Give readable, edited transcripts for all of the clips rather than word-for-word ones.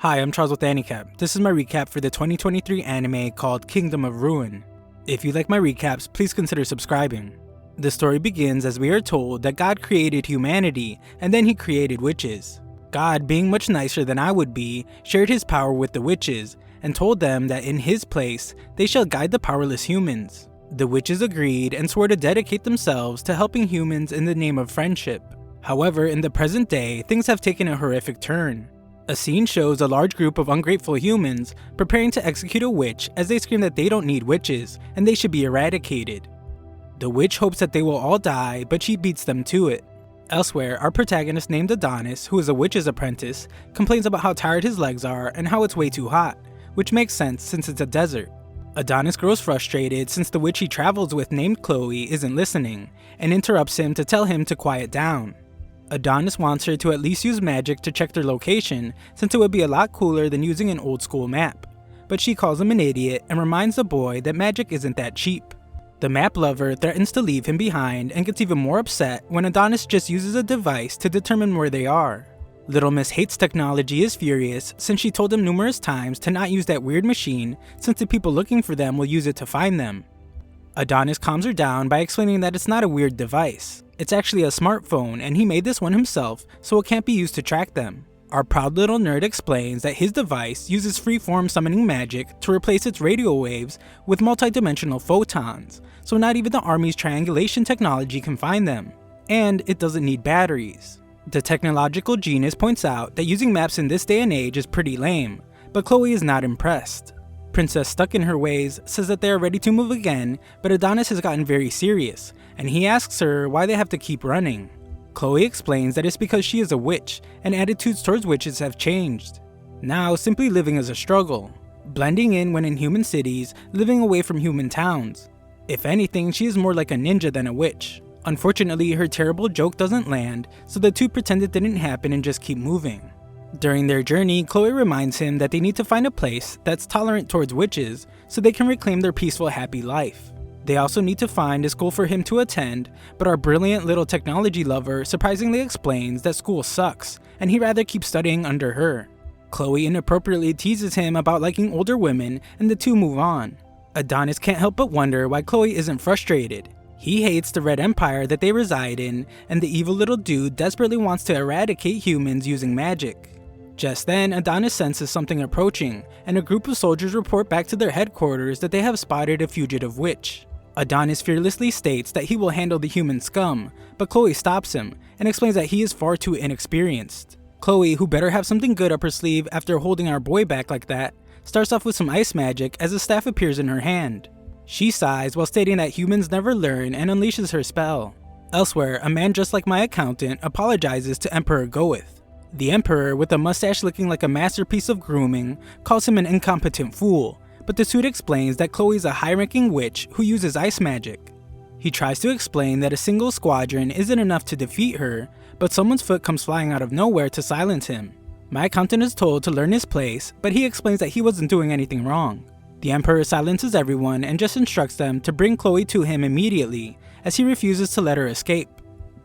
Hi, I'm Charles with AniCap. This is my recap for the 2023 anime called Kingdom of Ruin. If you like my recaps, please consider subscribing. The story begins as we are told that God created humanity, and then he created witches. God, being much nicer than I would be, shared his power with the witches, and told them that in his place, they shall guide the powerless humans. The witches agreed and swore to dedicate themselves to helping humans in the name of friendship. However, in the present day, things have taken a horrific turn. A scene shows a large group of ungrateful humans preparing to execute a witch as they scream that they don't need witches and they should be eradicated. The witch hopes that they will all die, but she beats them to it. Elsewhere, our protagonist named Adonis, who is a witch's apprentice, complains about how tired his legs are and how it's way too hot, which makes sense since it's a desert. Adonis grows frustrated since the witch he travels with named Chloe isn't listening, and interrupts him to tell him to quiet down. Adonis wants her to at least use magic to check their location, since it would be a lot cooler than using an old school map. But she calls him an idiot and reminds the boy that magic isn't that cheap. The map lover threatens to leave him behind and gets even more upset when Adonis just uses a device to determine where they are. Little Miss hates technology is furious since she told him numerous times to not use that weird machine since the people looking for them will use it to find them. Adonis calms her down by explaining that it's not a weird device. It's actually a smartphone and he made this one himself, so it can't be used to track them. Our proud little nerd explains that his device uses freeform summoning magic to replace its radio waves with multidimensional photons, so not even the army's triangulation technology can find them. And it doesn't need batteries. The technological genius points out that using maps in this day and age is pretty lame, but Chloe is not impressed. Princess, stuck in her ways, says that they are ready to move again, but Adonis has gotten very serious, and he asks her why they have to keep running. Chloe explains that it's because she is a witch, and attitudes towards witches have changed. Now, simply living is a struggle, blending in when in human cities, living away from human towns. If anything, she is more like a ninja than a witch. Unfortunately, her terrible joke doesn't land, so the two pretend it didn't happen and just keep moving. During their journey, Chloe reminds him that they need to find a place that's tolerant towards witches so they can reclaim their peaceful, happy life. They also need to find a school for him to attend, but our brilliant little technology lover surprisingly explains that school sucks and he'd rather keep studying under her. Chloe inappropriately teases him about liking older women and the two move on. Adonis can't help but wonder why Chloe isn't frustrated. He hates the Red Empire that they reside in, and the evil little dude desperately wants to eradicate humans using magic. Just then, Adonis senses something approaching, and a group of soldiers report back to their headquarters that they have spotted a fugitive witch. Adonis fearlessly states that he will handle the human scum, but Chloe stops him, and explains that he is far too inexperienced. Chloe, who better have something good up her sleeve after holding our boy back like that, starts off with some ice magic as a staff appears in her hand. She sighs while stating that humans never learn and unleashes her spell. Elsewhere, a man just like my accountant apologizes to Emperor Goeth. The Emperor, with a mustache looking like a masterpiece of grooming, calls him an incompetent fool, but the suit explains that Chloe's a high-ranking witch who uses ice magic. He tries to explain that a single squadron isn't enough to defeat her, but someone's foot comes flying out of nowhere to silence him. My accountant is told to learn his place, but he explains that he wasn't doing anything wrong. The Emperor silences everyone and just instructs them to bring Chloe to him immediately, as he refuses to let her escape.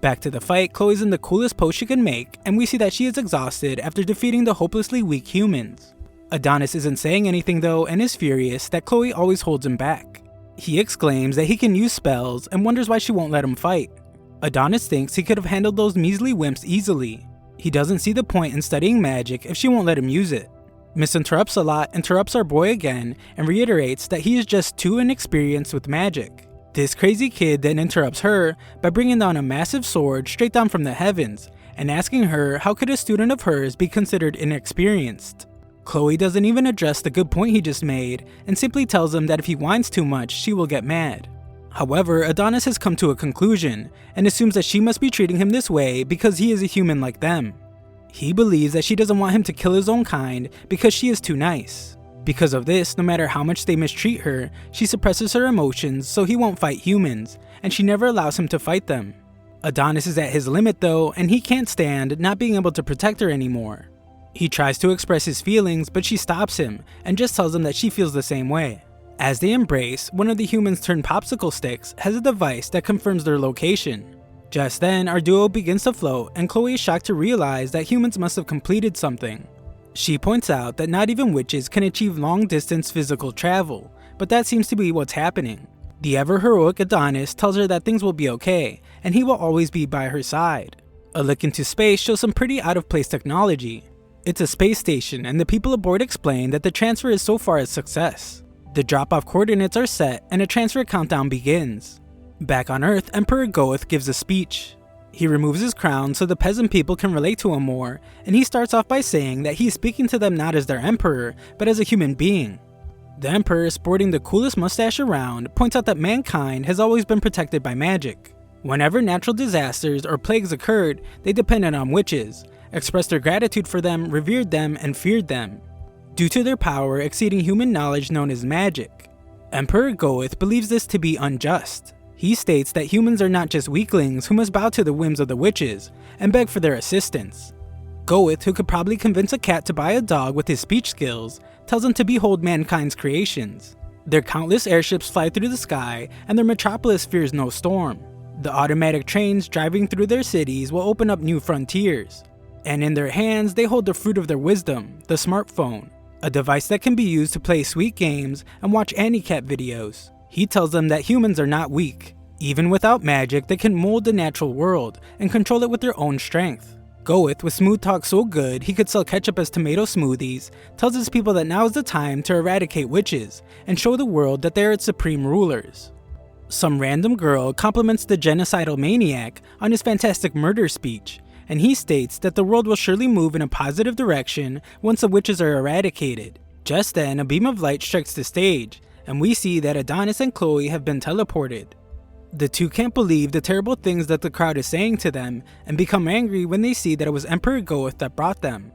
Back to the fight, Chloe's in the coolest pose she can make, and we see that she is exhausted after defeating the hopelessly weak humans. Adonis isn't saying anything though and is furious that Chloe always holds him back. He exclaims that he can use spells and wonders why she won't let him fight. Adonis thinks he could have handled those measly wimps easily. He doesn't see the point in studying magic if she won't let him use it. Misinterrupts a lot, interrupts our boy again, and reiterates that he is just too inexperienced with magic. This crazy kid then interrupts her by bringing down a massive sword straight down from the heavens, and asking her how could a student of hers be considered inexperienced. Chloe doesn't even address the good point he just made, and simply tells him that if he whines too much, she will get mad. However, Adonis has come to a conclusion, and assumes that she must be treating him this way because he is a human like them. He believes that she doesn't want him to kill his own kind because she is too nice. Because of this, no matter how much they mistreat her, she suppresses her emotions so he won't fight humans, and she never allows him to fight them. Adonis is at his limit though, and he can't stand not being able to protect her anymore. He tries to express his feelings, but she stops him, and just tells him that she feels the same way. As they embrace, one of the humans turned popsicle sticks has a device that confirms their location. Just then, our duo begins to float, and Chloe is shocked to realize that humans must have completed something. She points out that not even witches can achieve long-distance physical travel, but that seems to be what's happening. The ever-heroic Adonis tells her that things will be okay, and he will always be by her side. A look into space shows some pretty out-of-place technology. It's a space station, and the people aboard explain that the transfer is so far a success. The drop-off coordinates are set, and a transfer countdown begins. Back on Earth, Emperor Goeth gives a speech. He removes his crown so the peasant people can relate to him more, and he starts off by saying that he is speaking to them not as their emperor, but as a human being. The emperor, sporting the coolest mustache around, points out that mankind has always been protected by magic. Whenever natural disasters or plagues occurred, they depended on witches, expressed their gratitude for them, revered them, and feared them, due to their power exceeding human knowledge known as magic. Emperor Goeth believes this to be unjust. He states that humans are not just weaklings who must bow to the whims of the witches and beg for their assistance. Goeth, who could probably convince a cat to buy a dog with his speech skills, tells him to behold mankind's creations. Their countless airships fly through the sky, and their metropolis fears no storm. The automatic trains driving through their cities will open up new frontiers. And in their hands, they hold the fruit of their wisdom, the smartphone, a device that can be used to play sweet games and watch AniCap videos. He tells them that humans are not weak. Even without magic, they can mold the natural world and control it with their own strength. Goeth, with smooth talk so good he could sell ketchup as tomato smoothies, tells his people that now is the time to eradicate witches and show the world that they are its supreme rulers. Some random girl compliments the genocidal maniac on his fantastic murder speech, and he states that the world will surely move in a positive direction once the witches are eradicated. Just then, a beam of light strikes the stage, and we see that Adonis and Chloe have been teleported. The two can't believe the terrible things that the crowd is saying to them and become angry when they see that it was Emperor Goeth that brought them.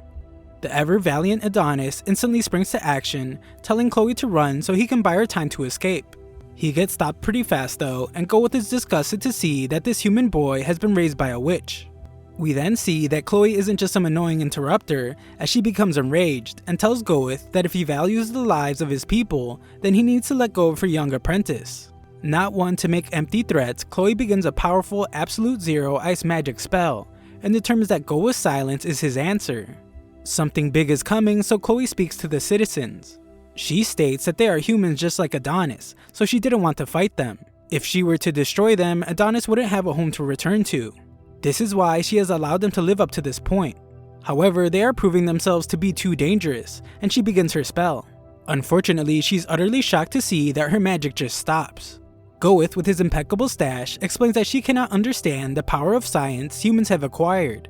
The ever-valiant Adonis instantly springs to action, telling Chloe to run so he can buy her time to escape. He gets stopped pretty fast though, and Goeth is disgusted to see that this human boy has been raised by a witch. We then see that Chloe isn't just some annoying interrupter, as she becomes enraged and tells Goeth that if he values the lives of his people, then he needs to let go of her young apprentice. Not one to make empty threats, Chloe begins a powerful Absolute Zero ice magic spell, and determines that Goeth's silence is his answer. Something big is coming, so Chloe speaks to the citizens. She states that they are humans just like Adonis, so she didn't want to fight them. If she were to destroy them, Adonis wouldn't have a home to return to. This is why she has allowed them to live up to this point. However, they are proving themselves to be too dangerous, and she begins her spell. Unfortunately, she's utterly shocked to see that her magic just stops. Goeth, with his impeccable stash, explains that she cannot understand the power of science humans have acquired.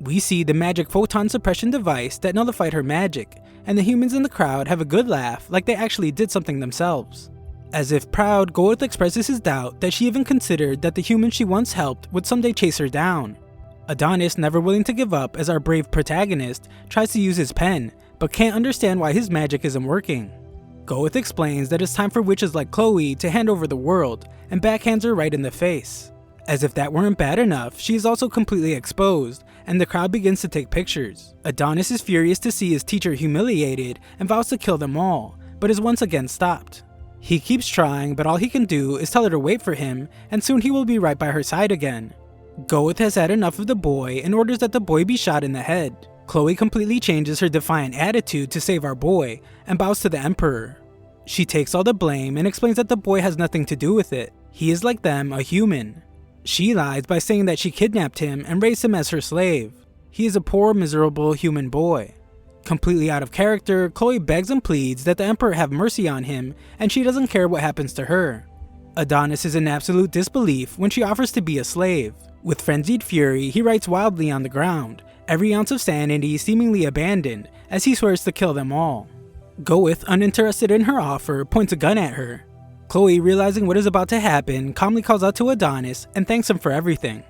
We see the magic photon suppression device that nullified her magic, and the humans in the crowd have a good laugh like they actually did something themselves. As if proud, Goeth expresses his doubt that she even considered that the humans she once helped would someday chase her down. Adonis, never willing to give up as our brave protagonist, tries to use his pen, but can't understand why his magic isn't working. Goeth explains that it's time for witches like Chloe to hand over the world, and backhands her right in the face. As if that weren't bad enough, she is also completely exposed, and the crowd begins to take pictures. Adonis is furious to see his teacher humiliated and vows to kill them all, but is once again stopped. He keeps trying, but all he can do is tell her to wait for him, and soon he will be right by her side again. Goeth has had enough of the boy and orders that the boy be shot in the head. Chloe completely changes her defiant attitude to save our boy, and bows to the Emperor. She takes all the blame and explains that the boy has nothing to do with it. He is like them, a human. She lies by saying that she kidnapped him and raised him as her slave. He is a poor, miserable human boy. Completely out of character, Chloe begs and pleads that the Emperor have mercy on him, and she doesn't care what happens to her. Adonis is in absolute disbelief when she offers to be a slave. With frenzied fury, he writes wildly on the ground, every ounce of sanity seemingly abandoned, as he swears to kill them all. Goeth, uninterested in her offer, points a gun at her. Chloe, realizing what is about to happen, calmly calls out to Adonis and thanks him for everything.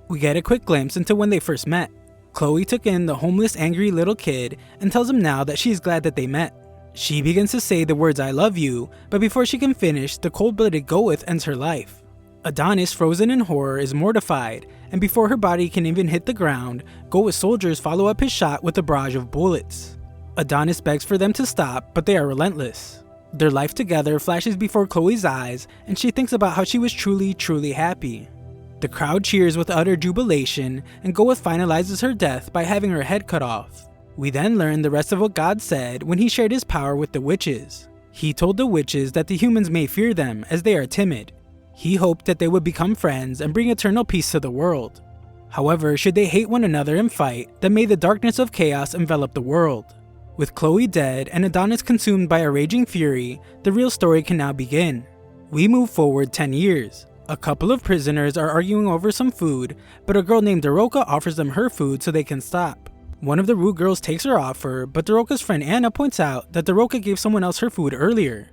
We get a quick glimpse into when they first met. Chloe took in the homeless, angry little kid and tells him now that she is glad that they met. She begins to say the words "I love you," but before she can finish, the cold-blooded Goeth ends her life. Adonis, frozen in horror, is mortified, and before her body can even hit the ground, Goeth's soldiers follow up his shot with a barrage of bullets. Adonis begs for them to stop, but they are relentless. Their life together flashes before Chloe's eyes, and she thinks about how she was truly happy. The crowd cheers with utter jubilation, and Goeth finalizes her death by having her head cut off. We then learn the rest of what God said when he shared his power with the witches. He told the witches that the humans may fear them as they are timid. He hoped that they would become friends and bring eternal peace to the world. However, should they hate one another and fight, then may the darkness of chaos envelop the world. With Chloe dead and Adonis consumed by a raging fury, the real story can now begin. We move forward 10 years. A couple of prisoners are arguing over some food, but a girl named Daroka offers them her food so they can stop. One of the rude girls takes her offer, but Daroka's friend Anna points out that Daroka gave someone else her food earlier.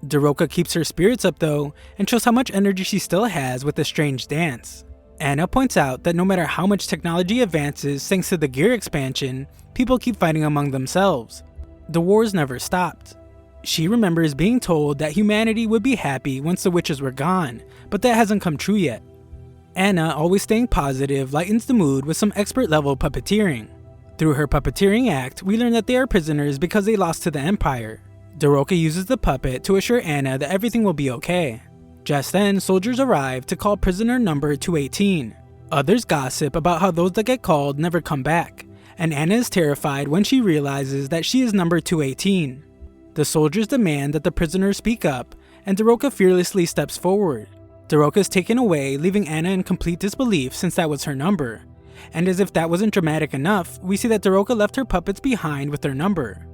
Daroka keeps her spirits up though, and shows how much energy she still has with a strange dance. Anna points out that no matter how much technology advances thanks to the gear expansion, people keep fighting among themselves. The wars never stopped. She remembers being told that humanity would be happy once the witches were gone, but that hasn't come true yet. Anna, always staying positive, lightens the mood with some expert level puppeteering. Through her puppeteering act, we learn that they are prisoners because they lost to the Empire. Daroka uses the puppet to assure Anna that everything will be okay. Just then, soldiers arrive to call prisoner number 218. Others gossip about how those that get called never come back, and Anna is terrified when she realizes that she is number 218. The soldiers demand that the prisoners speak up, and Daroka fearlessly steps forward. Daroka is taken away, leaving Anna in complete disbelief since that was her number. And as if that wasn't dramatic enough, we see that Daroka left her puppets behind with their number.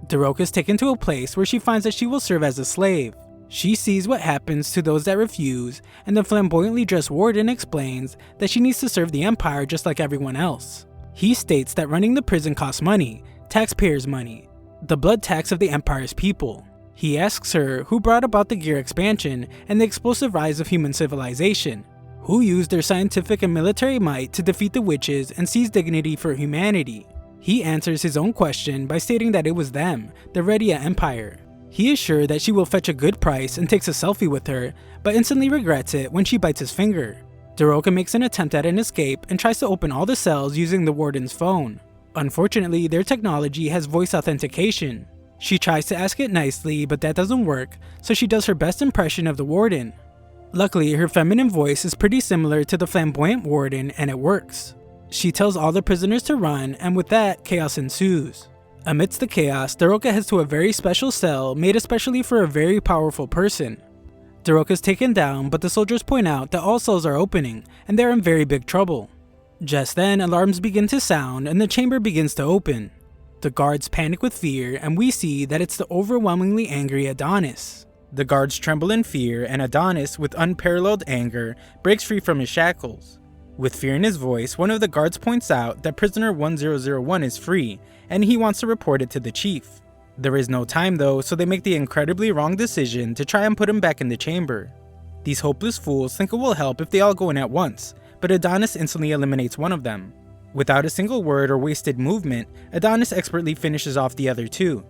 Daroka is taken to a place where she finds that she will serve as a slave. She sees what happens to those that refuse, and the flamboyantly dressed warden explains that she needs to serve the Empire just like everyone else. He states that running the prison costs money, taxpayers' money, the blood tax of the Empire's people. He asks her who brought about the gear expansion and the explosive rise of human civilization, who used their scientific and military might to defeat the witches and seize dignity for humanity. He answers his own question by stating that it was them, the Redia Empire. He is sure that she will fetch a good price and takes a selfie with her, but instantly regrets it when she bites his finger. Daroka makes an attempt at an escape and tries to open all the cells using the warden's phone. Unfortunately, their technology has voice authentication. She tries to ask it nicely, but that doesn't work, so she does her best impression of the warden. Luckily, her feminine voice is pretty similar to the flamboyant warden and it works. She tells all the prisoners to run, and with that, chaos ensues. Amidst the chaos, Daroka heads to a very special cell made especially for a very powerful person. Daroka is taken down, but the soldiers point out that all cells are opening, and they're in very big trouble. Just then, alarms begin to sound and the chamber begins to open. The guards panic with fear, and we see that it's the overwhelmingly angry Adonis. The guards tremble in fear, and Adonis, with unparalleled anger, breaks free from his shackles. With fear in his voice, one of the guards points out that prisoner 1001 is free, and he wants to report it to the chief. There is no time though, so they make the incredibly wrong decision to try and put him back in the chamber. These hopeless fools think it will help if they all go in at once, but Adonis instantly eliminates one of them. Without a single word or wasted movement, Adonis expertly finishes off the other two.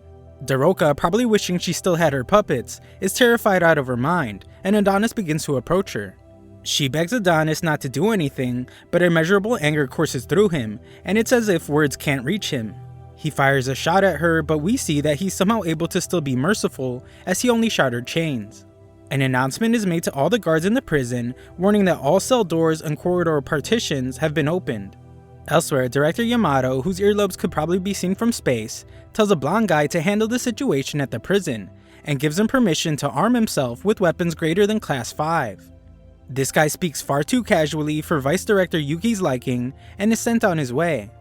Daroka, probably wishing she still had her puppets, is terrified out of her mind, and Adonis begins to approach her. She begs Adonis not to do anything, but immeasurable anger courses through him, and it's as if words can't reach him. He fires a shot at her, but we see that he's somehow able to still be merciful, as he only shattered chains. An announcement is made to all the guards in the prison, warning that all cell doors and corridor partitions have been opened. Elsewhere, Director Yamato, whose earlobes could probably be seen from space, tells a blonde guy to handle the situation at the prison, and gives him permission to arm himself with weapons greater than Class 5. This guy speaks far too casually for Vice Director Yuki's liking, and is sent on his way.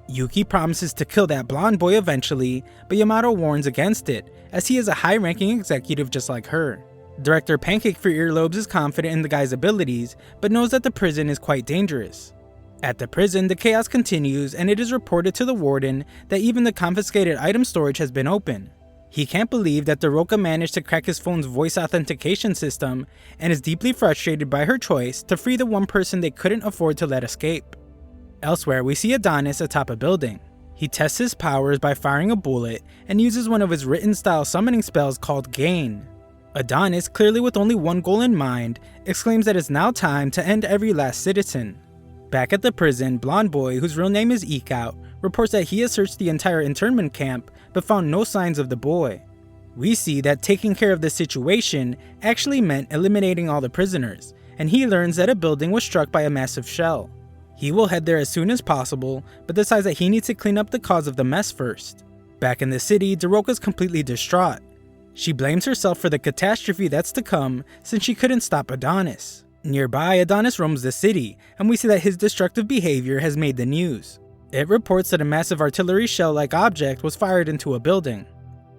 Yuki promises to kill that blonde boy eventually, but Yamato warns against it, as he is a high-ranking executive just like her. Director Pancake for Earlobes is confident in the guy's abilities, but knows that the prison is quite dangerous. At the prison, the chaos continues, and it is reported to the warden that even the confiscated item storage has been opened. He can't believe that Daroka managed to crack his phone's voice authentication system, and is deeply frustrated by her choice to free the one person they couldn't afford to let escape. Elsewhere, we see Adonis atop a building. He tests his powers by firing a bullet, and uses one of his written-style summoning spells called Gain. Adonis, clearly with only one goal in mind, exclaims that it's now time to end every last citizen. Back at the prison, Blonde Boy, whose real name is Eekout, reports that he has searched the entire internment camp but found no signs of the boy. We see that taking care of the situation actually meant eliminating all the prisoners, and he learns that a building was struck by a massive shell. He will head there as soon as possible, but decides that he needs to clean up the cause of the mess first. Back in the city, Daroka's completely distraught. She blames herself for the catastrophe that's to come since she couldn't stop Adonis. Nearby, Adonis roams the city, and we see that his destructive behavior has made the news. It reports that a massive artillery shell-like object was fired into a building.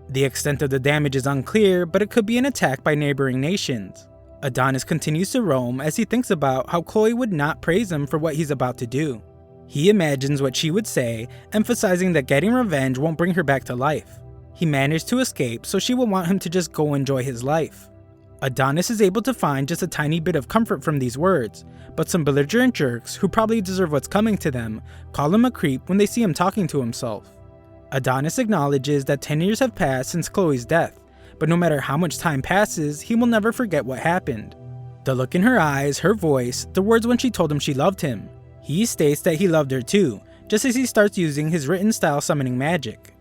The extent of the damage is unclear, but it could be an attack by neighboring nations. Adonis continues to roam as he thinks about how Chloe would not praise him for what he's about to do. He imagines what she would say, emphasizing that getting revenge won't bring her back to life. He managed to escape, so she will want him to just go enjoy his life. Adonis is able to find just a tiny bit of comfort from these words, but some belligerent jerks, who probably deserve what's coming to them, call him a creep when they see him talking to himself. Adonis acknowledges that 10 years have passed since Chloe's death, but no matter how much time passes, he will never forget what happened. The look in her eyes, her voice, the words when she told him she loved him. He states that he loved her too, just as he starts using his written style summoning magic.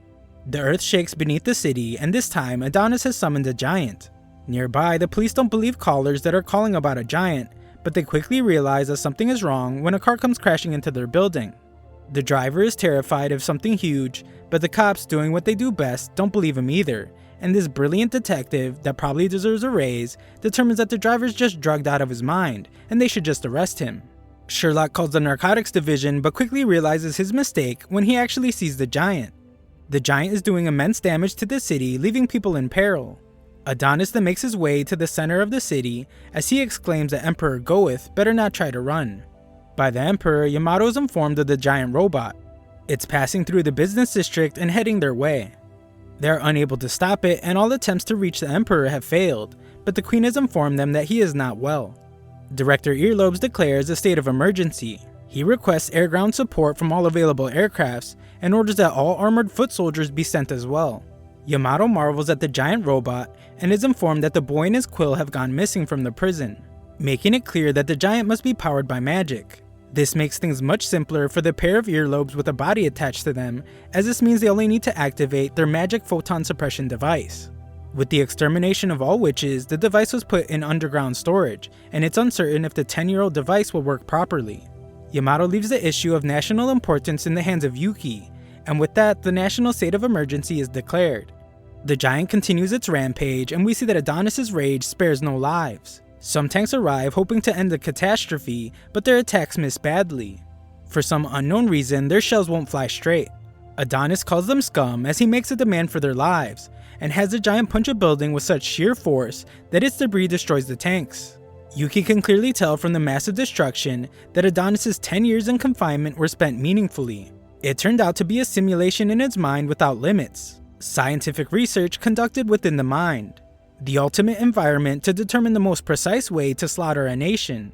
The earth shakes beneath the city, and this time Adonis has summoned a giant. Nearby, the police don't believe callers that are calling about a giant, but they quickly realize that something is wrong when a car comes crashing into their building. The driver is terrified of something huge, but the cops, doing what they do best, don't believe him either, and this brilliant detective, that probably deserves a raise, determines that the driver's just drugged out of his mind, and they should just arrest him. Sherlock calls the narcotics division, but quickly realizes his mistake when he actually sees the giant. The giant is doing immense damage to the city, leaving people in peril. Adonis then makes his way to the center of the city, as he exclaims that Emperor Goeth better not try to run. By the Emperor, Yamato is informed of the giant robot. It's passing through the business district and heading their way. They are unable to stop it, and all attempts to reach the Emperor have failed, but the Queen has informed them that he is not well. Director Earlobes declares a state of emergency. He requests air-ground support from all available aircrafts, and orders that all armored foot soldiers be sent as well. Yamato marvels at the giant robot, and is informed that the boy and his quill have gone missing from the prison, making it clear that the giant must be powered by magic. This makes things much simpler for the pair of earlobes with a body attached to them, as this means they only need to activate their magic photon suppression device. With the extermination of all witches, the device was put in underground storage, and it's uncertain if the 10-year-old device will work properly. Yamato leaves the issue of national importance in the hands of Yuki, and with that, the national state of emergency is declared. The giant continues its rampage, and we see that Adonis's rage spares no lives. Some tanks arrive hoping to end the catastrophe, but their attacks miss badly. For some unknown reason, their shells won't fly straight. Adonis calls them scum as he makes a demand for their lives, and has the giant punch a building with such sheer force that its debris destroys the tanks. Yuki can clearly tell from the massive destruction that Adonis's 10 years in confinement were spent meaningfully. It turned out to be a simulation in his mind without limits. Scientific research conducted within the mind. The ultimate environment to determine the most precise way to slaughter a nation.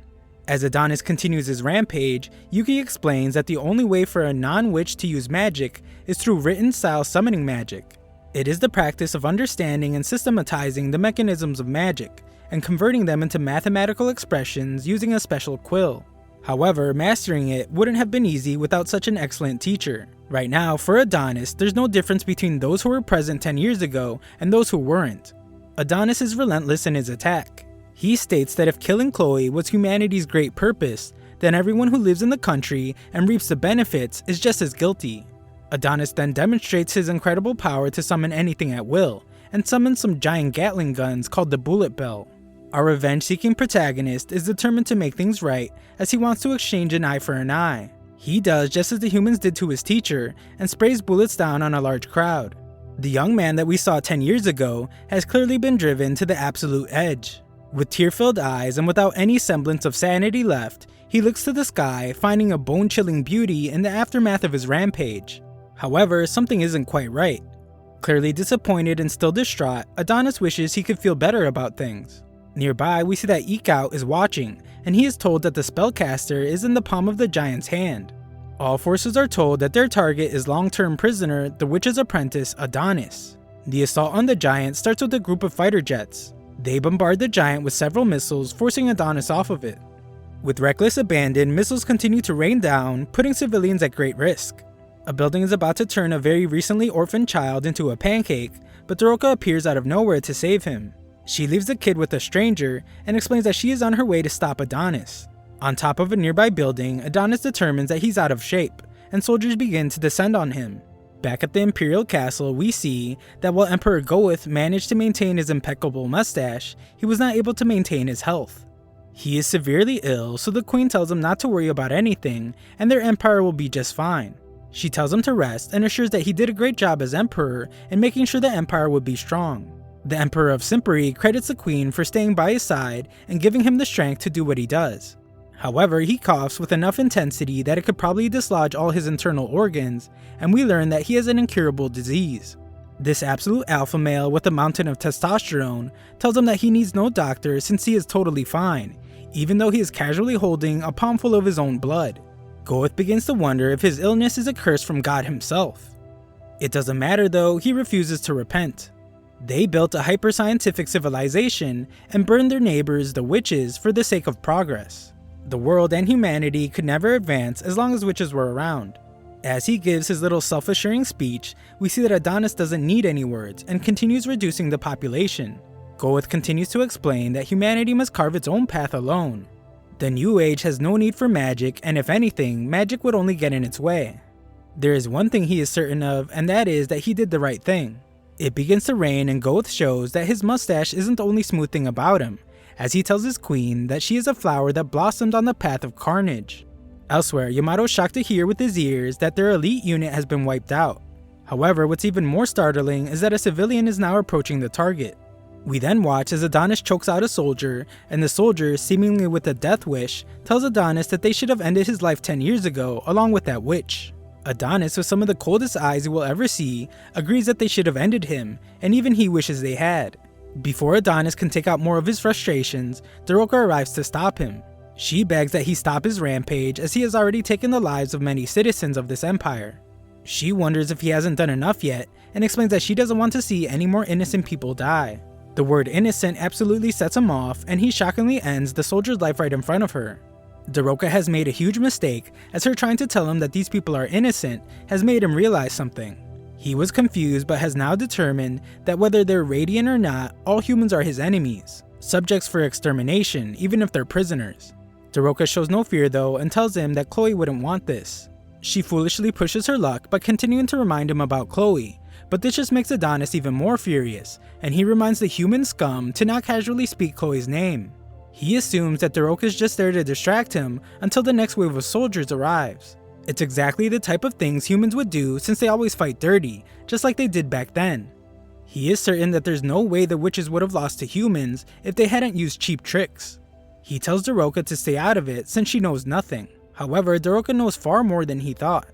As Adonis continues his rampage, Yuki explains that the only way for a non-witch to use magic is through written style summoning magic. It is the practice of understanding and systematizing the mechanisms of magic, and converting them into mathematical expressions using a special quill. However, mastering it wouldn't have been easy without such an excellent teacher. Right now, for Adonis, there's no difference between those who were present 10 years ago and those who weren't. Adonis is relentless in his attack. He states that if killing Chloe was humanity's great purpose, then everyone who lives in the country and reaps the benefits is just as guilty. Adonis then demonstrates his incredible power to summon anything at will, and summons some giant Gatling guns called the Bullet Bell. Our revenge-seeking protagonist is determined to make things right, as he wants to exchange an eye for an eye. He does just as the humans did to his teacher, and sprays bullets down on a large crowd. The young man that we saw 10 years ago has clearly been driven to the absolute edge. With tear-filled eyes and without any semblance of sanity left, he looks to the sky, finding a bone-chilling beauty in the aftermath of his rampage. However, something isn't quite right. Clearly disappointed and still distraught, Adonis wishes he could feel better about things. Nearby, we see that Eke Out is watching, and he is told that the spellcaster is in the palm of the giant's hand. All forces are told that their target is long-term prisoner, the witch's apprentice, Adonis. The assault on the giant starts with a group of fighter jets. They bombard the giant with several missiles, forcing Adonis off of it. With reckless abandon, missiles continue to rain down, putting civilians at great risk. A building is about to turn a very recently orphaned child into a pancake, but Daroka appears out of nowhere to save him. She leaves the kid with a stranger, and explains that she is on her way to stop Adonis. On top of a nearby building, Adonis determines that he's out of shape, and soldiers begin to descend on him. Back at the Imperial Castle, we see that while Emperor Goeth managed to maintain his impeccable mustache, he was not able to maintain his health. He is severely ill, so the Queen tells him not to worry about anything, and their empire will be just fine. She tells him to rest and assures that he did a great job as Emperor in making sure the empire would be strong. The Emperor of Simperi credits the Queen for staying by his side and giving him the strength to do what he does. However, he coughs with enough intensity that it could probably dislodge all his internal organs, and we learn that he has an incurable disease. This absolute alpha male with a mountain of testosterone tells him that he needs no doctor since he is totally fine, even though he is casually holding a palmful of his own blood. Goeth begins to wonder if his illness is a curse from God himself. It doesn't matter though, he refuses to repent. They built a hyper-scientific civilization and burned their neighbors, the witches, for the sake of progress. The world and humanity could never advance as long as witches were around. As he gives his little self-assuring speech, we see that Adonis doesn't need any words and continues reducing the population. Goeth continues to explain that humanity must carve its own path alone. The New Age has no need for magic, and if anything, magic would only get in its way. There is one thing he is certain of, and that is that he did the right thing. It begins to rain and Goeth shows that his mustache isn't the only smooth thing about him, as he tells his queen that she is a flower that blossomed on the path of carnage. Elsewhere, Yamato's shocked to hear with his ears that their elite unit has been wiped out. However, what's even more startling is that a civilian is now approaching the target. We then watch as Adonis chokes out a soldier, and the soldier, seemingly with a death wish, tells Adonis that they should have ended his life 10 years ago along with that witch. Adonis, with some of the coldest eyes he will ever see, agrees that they should have ended him, and even he wishes they had. Before Adonis can take out more of his frustrations, Daroka arrives to stop him. She begs that he stop his rampage as he has already taken the lives of many citizens of this empire. She wonders if he hasn't done enough yet, and explains that she doesn't want to see any more innocent people die. The word innocent absolutely sets him off, and he shockingly ends the soldier's life right in front of her. Daroka has made a huge mistake, as her trying to tell him that these people are innocent has made him realize something. He was confused but has now determined that whether they're radiant or not, all humans are his enemies, subjects for extermination even if they're prisoners. Daroka shows no fear though and tells him that Chloe wouldn't want this. She foolishly pushes her luck by continuing to remind him about Chloe, but this just makes Adonis even more furious, and he reminds the human scum to not casually speak Chloe's name. He assumes that Daroka is just there to distract him until the next wave of soldiers arrives. It's exactly the type of things humans would do since they always fight dirty, just like they did back then. He is certain that there's no way the witches would have lost to humans if they hadn't used cheap tricks. He tells Daroka to stay out of it since she knows nothing. However, Daroka knows far more than he thought.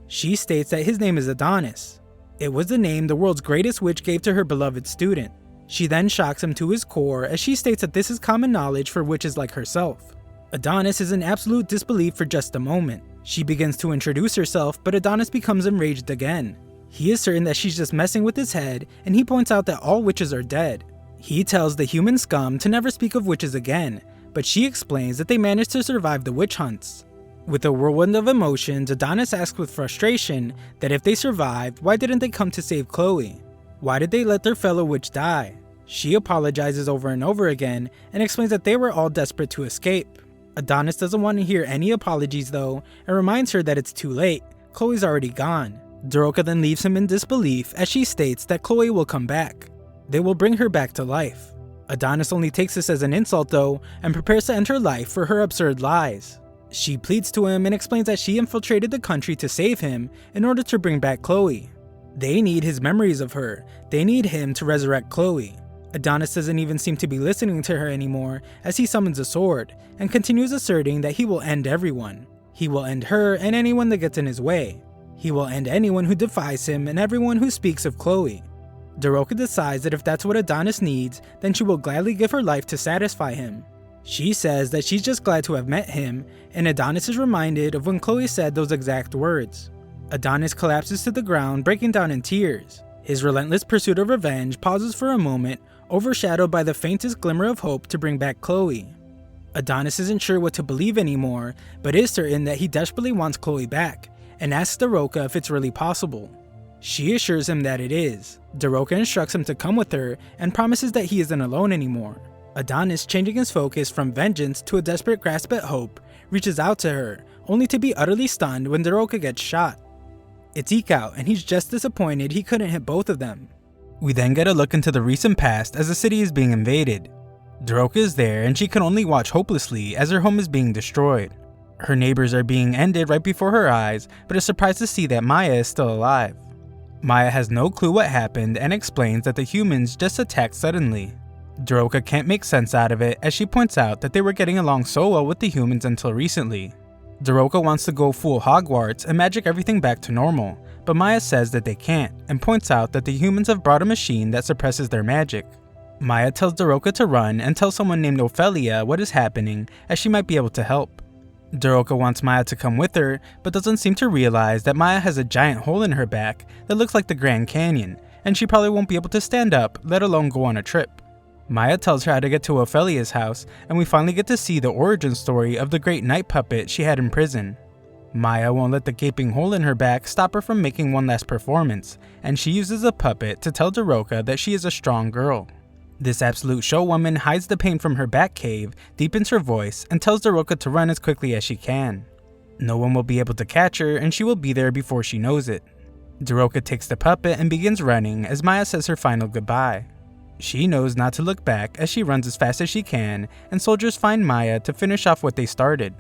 She states that his name is Adonis. It was the name the world's greatest witch gave to her beloved student. She then shocks him to his core as she states that this is common knowledge for witches like herself. Adonis is in absolute disbelief for just a moment. She begins to introduce herself, but Adonis becomes enraged again. He is certain that she's just messing with his head, and he points out that all witches are dead. He tells the human scum to never speak of witches again, but she explains that they managed to survive the witch hunts. With a whirlwind of emotions, Adonis asks with frustration that if they survived, why didn't they come to save Chloe? Why did they let their fellow witch die? She apologizes over and over again and explains that they were all desperate to escape. Adonis doesn't want to hear any apologies though, and reminds her that it's too late. Chloe's already gone. Daroka then leaves him in disbelief as she states that Chloe will come back. They will bring her back to life. Adonis only takes this as an insult though, and prepares to end her life for her absurd lies. She pleads to him and explains that she infiltrated the country to save him in order to bring back Chloe. They need his memories of her. They need him to resurrect Chloe. Adonis doesn't even seem to be listening to her anymore as he summons a sword and continues asserting that he will end everyone. He will end her and anyone that gets in his way. He will end anyone who defies him and everyone who speaks of Chloe. Daroka decides that if that's what Adonis needs, then she will gladly give her life to satisfy him. She says that she's just glad to have met him, and Adonis is reminded of when Chloe said those exact words. Adonis collapses to the ground, breaking down in tears. His relentless pursuit of revenge pauses for a moment, overshadowed by the faintest glimmer of hope to bring back Chloe. Adonis isn't sure what to believe anymore, but is certain that he desperately wants Chloe back, and asks Daroka if it's really possible. She assures him that it is. Daroka instructs him to come with her, and promises that he isn't alone anymore. Adonis, changing his focus from vengeance to a desperate grasp at hope, reaches out to her, only to be utterly stunned when Daroka gets shot. It's Ikaut, and he's just disappointed he couldn't hit both of them. We then get a look into the recent past as the city is being invaded. Daroka is there and she can only watch hopelessly as her home is being destroyed. Her neighbors are being ended right before her eyes, but is surprised to see that Maya is still alive. Maya has no clue what happened and explains that the humans just attacked suddenly. Daroka can't make sense out of it as she points out that they were getting along so well with the humans until recently. Daroka wants to go full Hogwarts and magic everything back to normal, but Maya says that they can't and points out that the humans have brought a machine that suppresses their magic. Maya tells Daroka to run and tell someone named Ophelia what is happening as she might be able to help. Daroka wants Maya to come with her, but doesn't seem to realize that Maya has a giant hole in her back that looks like the Grand Canyon, and she probably won't be able to stand up, let alone go on a trip. Maya tells her how to get to Ophelia's house, and we finally get to see the origin story of the great night puppet she had in prison. Maya won't let the gaping hole in her back stop her from making one last performance, and she uses the puppet to tell Daroka that she is a strong girl. This absolute showwoman hides the pain from her back cave, deepens her voice, and tells Daroka to run as quickly as she can. No one will be able to catch her, and she will be there before she knows it. Daroka takes the puppet and begins running as Maya says her final goodbye. She knows not to look back as she runs as fast as she can, and soldiers find Maya to finish off what they started.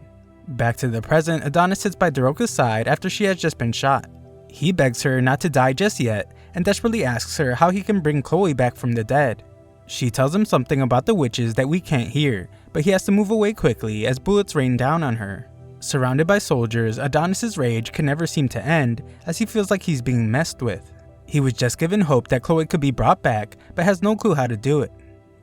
Back to the present, Adonis sits by Daroka's side after she has just been shot. He begs her not to die just yet, and desperately asks her how he can bring Chloe back from the dead. She tells him something about the witches that we can't hear, but he has to move away quickly as bullets rain down on her. Surrounded by soldiers, Adonis's rage can never seem to end as he feels like he's being messed with. He was just given hope that Chloe could be brought back, but has no clue how to do it.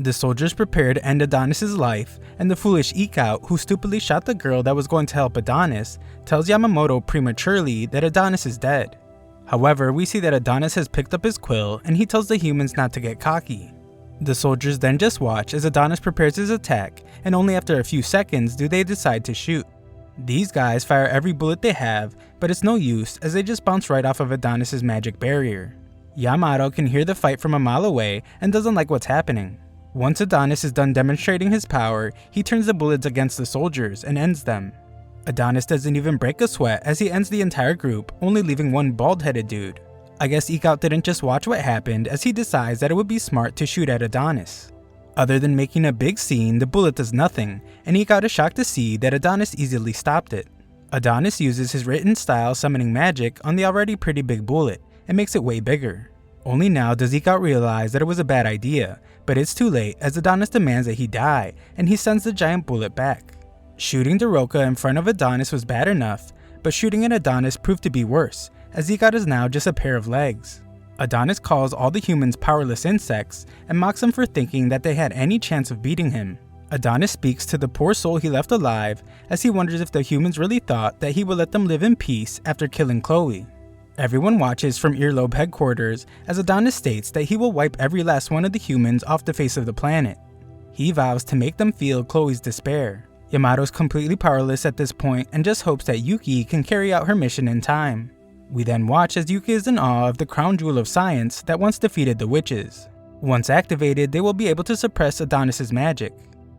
The soldiers prepare to end Adonis's life, and the foolish Ikaut, who stupidly shot the girl that was going to help Adonis, tells Yamamoto prematurely that Adonis is dead. However, we see that Adonis has picked up his quill, and he tells the humans not to get cocky. The soldiers then just watch as Adonis prepares his attack, and only after a few seconds do they decide to shoot. These guys fire every bullet they have, but it's no use as they just bounce right off of Adonis's magic barrier. Yamato can hear the fight from a mile away and doesn't like what's happening. Once Adonis is done demonstrating his power, he turns the bullets against the soldiers and ends them. Adonis doesn't even break a sweat as he ends the entire group, only leaving one bald-headed dude. I guess Ikaut didn't just watch what happened as he decides that it would be smart to shoot at Adonis. Other than making a big scene, the bullet does nothing, and Ikaut is shocked to see that Adonis easily stopped it. Adonis uses his written style summoning magic on the already pretty big bullet, and makes it way bigger. Only now does Ikaut realize that it was a bad idea, but it's too late as Adonis demands that he die, and he sends the giant bullet back. Shooting Daroka in front of Adonis was bad enough, but shooting at Adonis proved to be worse, as Ikaut is now just a pair of legs. Adonis calls all the humans powerless insects, and mocks them for thinking that they had any chance of beating him. Adonis speaks to the poor soul he left alive, as he wonders if the humans really thought that he would let them live in peace after killing Chloe. Everyone watches from Earlobe headquarters as Adonis states that he will wipe every last one of the humans off the face of the planet. He vows to make them feel Chloe's despair. Yamato's completely powerless at this point and just hopes that Yuki can carry out her mission in time. We then watch as Yuki is in awe of the crown jewel of science that once defeated the witches. Once activated, they will be able to suppress Adonis's magic.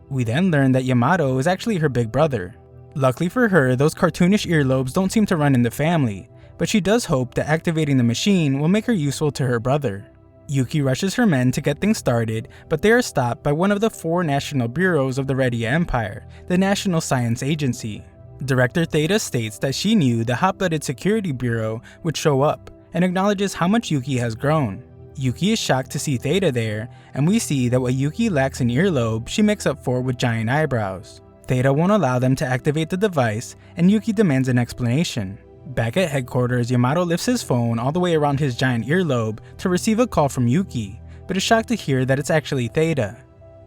We then learn that Yamato is actually her big brother. Luckily for her, those cartoonish earlobes don't seem to run in the family, but she does hope that activating the machine will make her useful to her brother. Yuki rushes her men to get things started, but they are stopped by one of the 4 national bureaus of the Redia Empire, the National Science Agency. Director Theta states that she knew the Hot-Blooded Security Bureau would show up, and acknowledges how much Yuki has grown. Yuki is shocked to see Theta there, and we see that what Yuki lacks in earlobe, she makes up for with giant eyebrows. Theta won't allow them to activate the device, and Yuki demands an explanation. Back at headquarters, Yamato lifts his phone all the way around his giant earlobe to receive a call from Yuki, but is shocked to hear that it's actually Theta.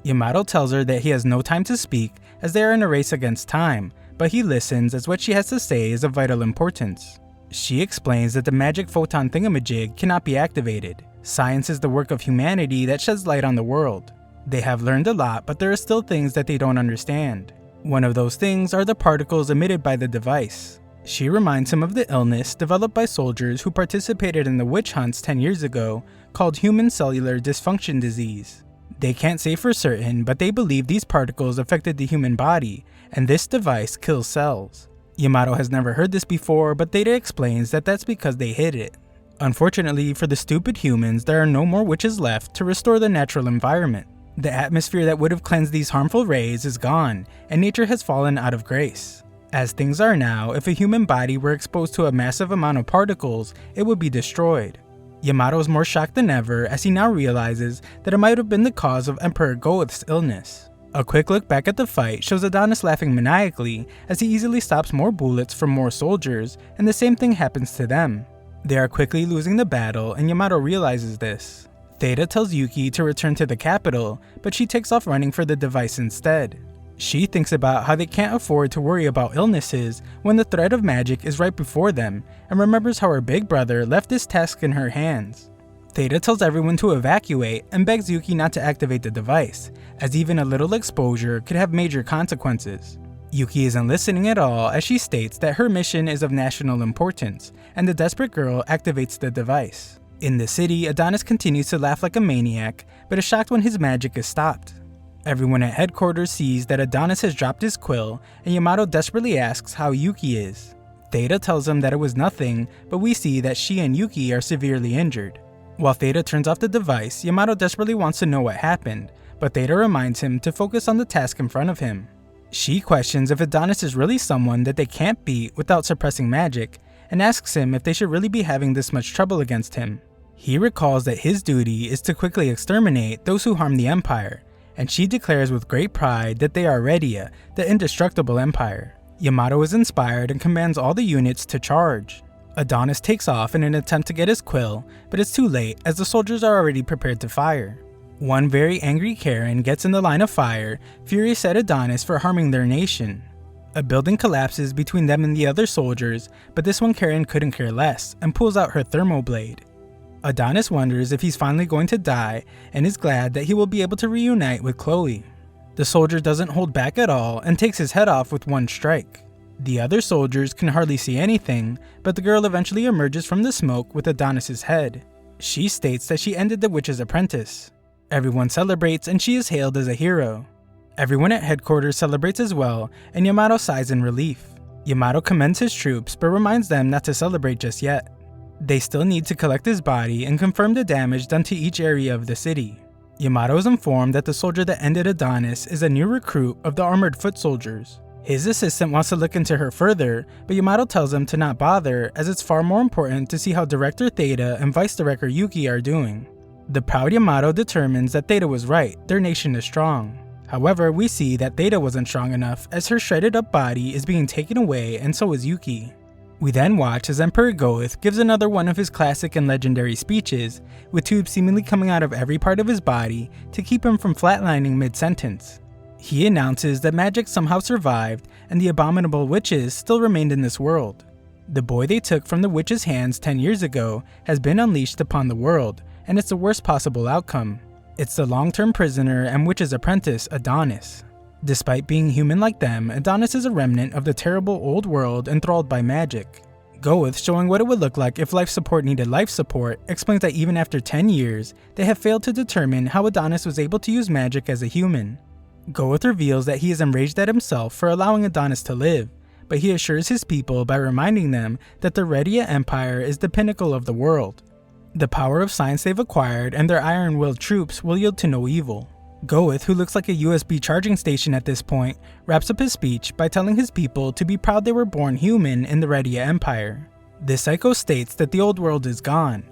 Yamato tells her that he has no time to speak as they are in a race against time, but he listens as what she has to say is of vital importance. She explains that the magic photon thingamajig cannot be activated. Science is the work of humanity that sheds light on the world. They have learned a lot, but there are still things that they don't understand. One of those things are the particles emitted by the device. She reminds him of the illness developed by soldiers who participated in the witch hunts 10 years ago called human cellular dysfunction disease. They can't say for certain, but they believe these particles affected the human body, and this device kills cells. Yamato has never heard this before, but Theta explains that that's because they hid it. Unfortunately for the stupid humans, there are no more witches left to restore the natural environment. The atmosphere that would have cleansed these harmful rays is gone, and nature has fallen out of grace. As things are now, if a human body were exposed to a massive amount of particles, it would be destroyed. Yamato is more shocked than ever as he now realizes that it might have been the cause of Emperor Goeth's illness. A quick look back at the fight shows Adonis laughing maniacally as he easily stops more bullets from more soldiers, and the same thing happens to them. They are quickly losing the battle, and Yamato realizes this. Theta tells Yuki to return to the capital, but she takes off running for the device instead. She thinks about how they can't afford to worry about illnesses when the threat of magic is right before them, and remembers how her big brother left this task in her hands. Theta tells everyone to evacuate and begs Yuki not to activate the device, as even a little exposure could have major consequences. Yuki isn't listening at all as she states that her mission is of national importance, and the desperate girl activates the device. In the city, Adonis continues to laugh like a maniac, but is shocked when his magic is stopped. Everyone at headquarters sees that Adonis has dropped his quill, and Yamato desperately asks how Yuki is. Theta tells him that it was nothing, but we see that she and Yuki are severely injured. While Theta turns off the device, Yamato desperately wants to know what happened, but Theta reminds him to focus on the task in front of him. She questions if Adonis is really someone that they can't beat without suppressing magic, and asks him if they should really be having this much trouble against him. He recalls that his duty is to quickly exterminate those who harm the Empire, and she declares with great pride that they are Redia, the indestructible Empire. Yamato is inspired and commands all the units to charge. Adonis takes off in an attempt to get his quill, but it's too late as the soldiers are already prepared to fire. One very angry Karen gets in the line of fire, furious at Adonis for harming their nation. A building collapses between them and the other soldiers, but this one Karen couldn't care less and pulls out her thermal blade. Adonis wonders if he's finally going to die and is glad that he will be able to reunite with Chloe. The soldier doesn't hold back at all and takes his head off with one strike. The other soldiers can hardly see anything, but the girl eventually emerges from the smoke with Adonis's head. She states that she ended the witch's apprentice. Everyone celebrates and she is hailed as a hero. Everyone at headquarters celebrates as well, and Yamato sighs in relief. Yamato commends his troops but reminds them not to celebrate just yet. They still need to collect his body and confirm the damage done to each area of the city. Yamato is informed that the soldier that ended Adonis is a new recruit of the armored foot soldiers. His assistant wants to look into her further, but Yamato tells him to not bother as it's far more important to see how Director Theta and Vice Director Yuki are doing. The proud Yamato determines that Theta was right, their nation is strong. However, we see that Theta wasn't strong enough as her shredded up body is being taken away and so is Yuki. We then watch as Emperor Goeth gives another one of his classic and legendary speeches, with tubes seemingly coming out of every part of his body to keep him from flatlining mid-sentence. He announces that magic somehow survived and the abominable witches still remained in this world. The boy they took from the witches' hands 10 years ago has been unleashed upon the world, and it's the worst possible outcome. It's the long-term prisoner and witch's apprentice, Adonis. Despite being human like them, Adonis is a remnant of the terrible old world enthralled by magic. Goeth, showing what it would look like if life support needed life support, explains that even after 10 years, they have failed to determine how Adonis was able to use magic as a human. Goeth reveals that he is enraged at himself for allowing Adonis to live, but he assures his people by reminding them that the Redia Empire is the pinnacle of the world. The power of science they've acquired and their iron-willed troops will yield to no evil. Goeth, who looks like a USB charging station at this point, wraps up his speech by telling his people to be proud they were born human in the Redia Empire. This psycho states that the old world is gone.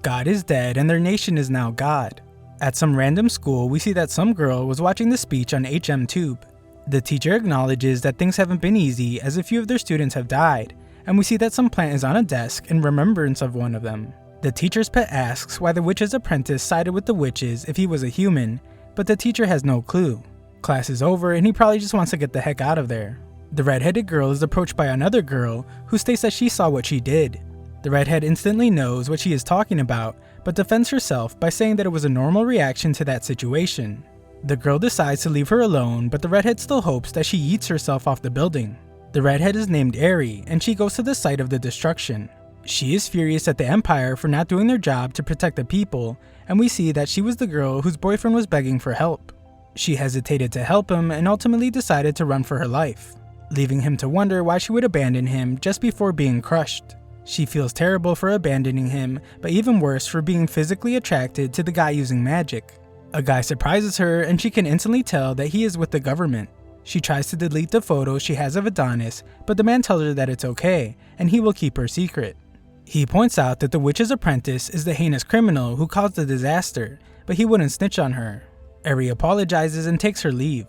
God is dead and their nation is now God. At some random school, we see that some girl was watching the speech on HM Tube. The teacher acknowledges that things haven't been easy as a few of their students have died, and we see that some plant is on a desk in remembrance of one of them. The teacher's pet asks why the witch's apprentice sided with the witches if he was a human, but the teacher has no clue. Class is over and he probably just wants to get the heck out of there. The redheaded girl is approached by another girl who states that she saw what she did. The redhead instantly knows what she is talking about, but defends herself by saying that it was a normal reaction to that situation. The girl decides to leave her alone, but the redhead still hopes that she yeets herself off the building. The redhead is named Eri, and she goes to the site of the destruction. She is furious at the Empire for not doing their job to protect the people, and we see that she was the girl whose boyfriend was begging for help. She hesitated to help him and ultimately decided to run for her life, leaving him to wonder why she would abandon him just before being crushed. She feels terrible for abandoning him, but even worse for being physically attracted to the guy using magic. A guy surprises her and she can instantly tell that he is with the government. She tries to delete the photo she has of Adonis, but the man tells her that it's okay, and he will keep her secret. He points out that the witch's apprentice is the heinous criminal who caused the disaster, but he wouldn't snitch on her. Eri apologizes and takes her leave.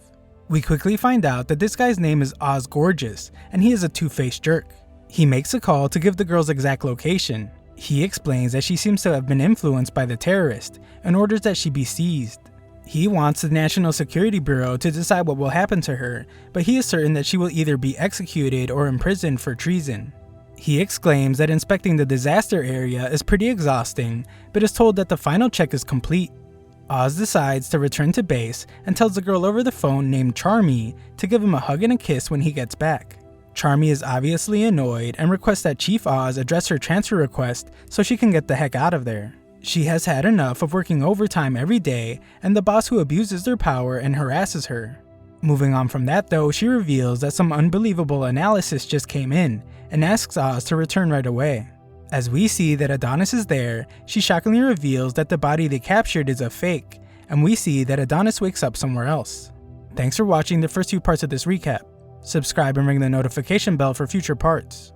We quickly find out that this guy's name is Oz Gorgeous, and he is a two-faced jerk. He makes a call to give the girl's exact location. He explains that she seems to have been influenced by the terrorist and orders that she be seized. He wants the National Security Bureau to decide what will happen to her, but he is certain that she will either be executed or imprisoned for treason. He exclaims that inspecting the disaster area is pretty exhausting, but is told that the final check is complete. Oz decides to return to base and tells the girl over the phone named Charmy to give him a hug and a kiss when he gets back. Charmy is obviously annoyed and requests that Chief Oz address her transfer request so she can get the heck out of there. She has had enough of working overtime every day and the boss who abuses their power and harasses her. Moving on from that though, she reveals that some unbelievable analysis just came in and asks Oz to return right away. As we see that Adonis is there, she shockingly reveals that the body they captured is a fake, and we see that Adonis wakes up somewhere else. Thanks for watching the first 2 parts of this recap. Subscribe and ring the notification bell for future parts.